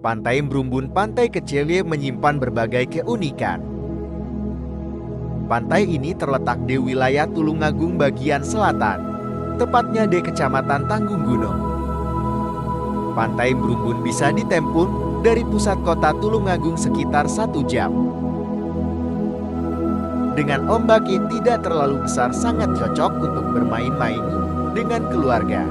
Pantai Mrumbun Pantai Kecil menyimpan berbagai keunikan. Pantai ini terletak di wilayah Tulungagung bagian selatan, tepatnya di Kecamatan Tanggung Gunung. Pantai Mrumbun bisa ditempuh dari pusat kota Tulungagung sekitar 1 jam. Dengan ombak yang tidak terlalu besar, sangat cocok untuk bermain-main dengan keluarga.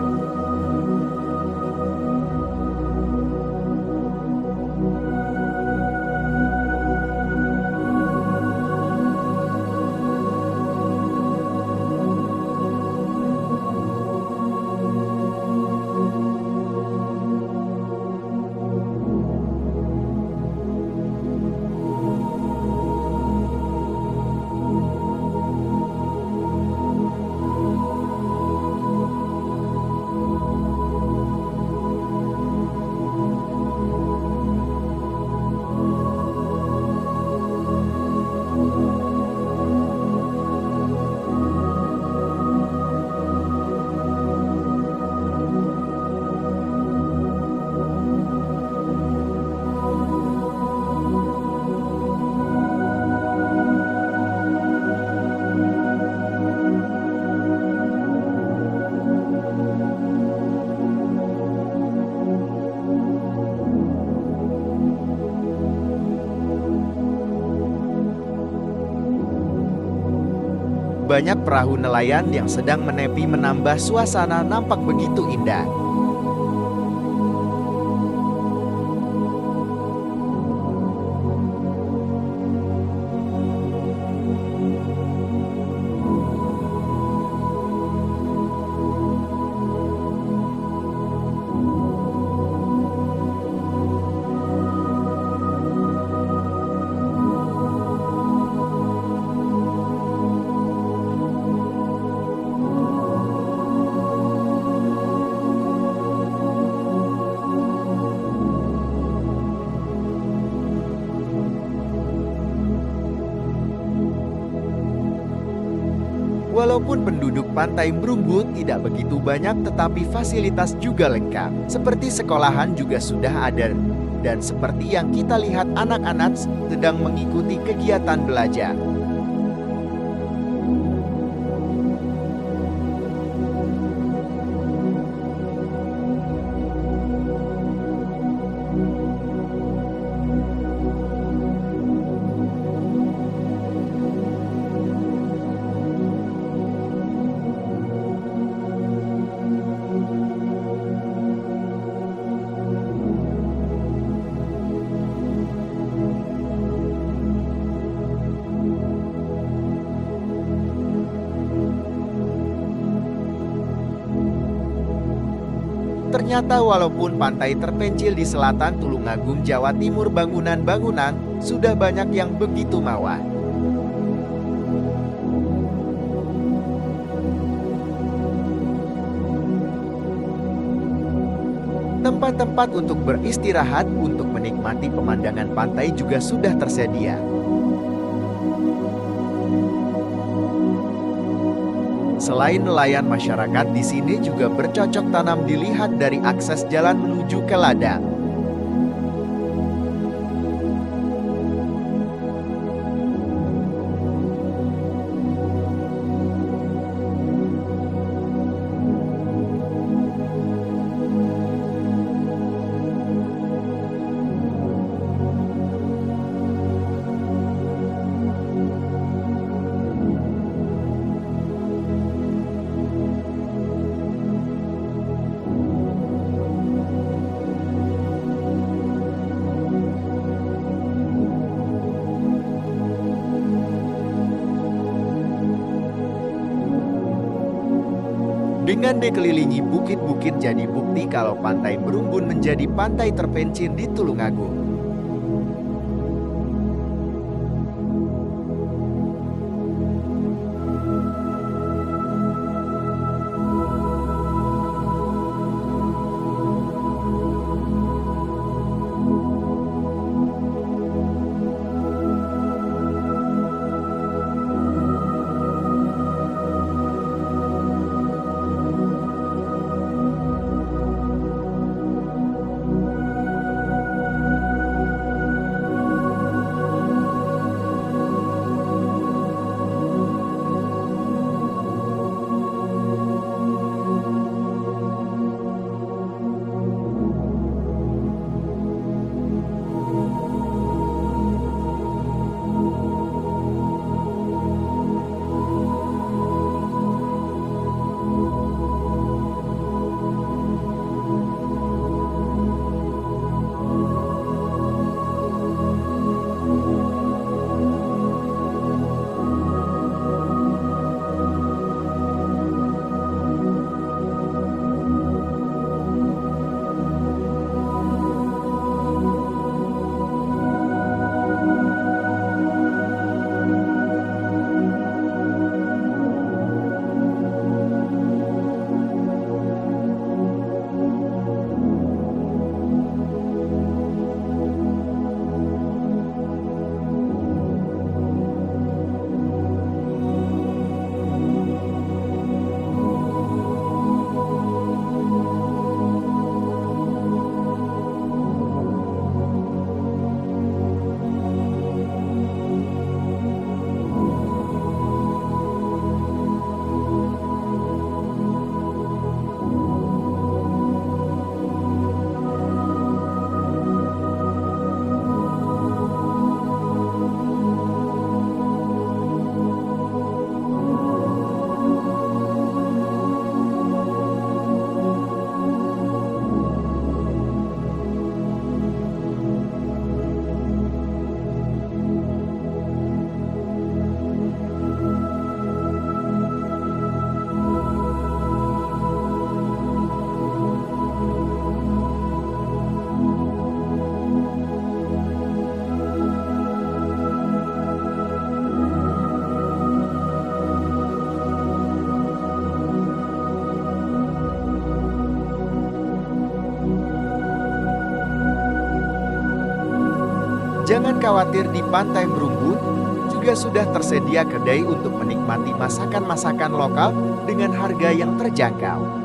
Banyak perahu nelayan yang sedang menepi menambah suasana nampak begitu indah. Walaupun penduduk Pantai Mrumbun tidak begitu banyak, tetapi fasilitas juga lengkap. Seperti sekolahan juga sudah ada. Dan seperti yang kita lihat, anak-anak sedang mengikuti kegiatan belajar. Ternyata walaupun pantai terpencil di selatan Tulungagung, Jawa Timur, bangunan-bangunan sudah banyak yang begitu mewah. Tempat-tempat untuk beristirahat, untuk menikmati pemandangan pantai juga sudah tersedia. Selain nelayan, masyarakat di sini juga bercocok tanam dilihat dari akses jalan menuju ke ladang. Dengan dikelilingi bukit-bukit, jadi bukti kalau Pantai Mrumbun menjadi pantai terpencil di Tulungagung. Jangan khawatir, di Pantai Merumbut juga sudah tersedia kedai untuk menikmati masakan-masakan lokal dengan harga yang terjangkau.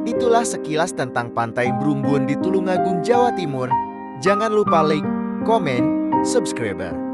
Itulah sekilas tentang Pantai Brumbun di Tulungagung, Jawa Timur. Jangan lupa like, komen, subscribe.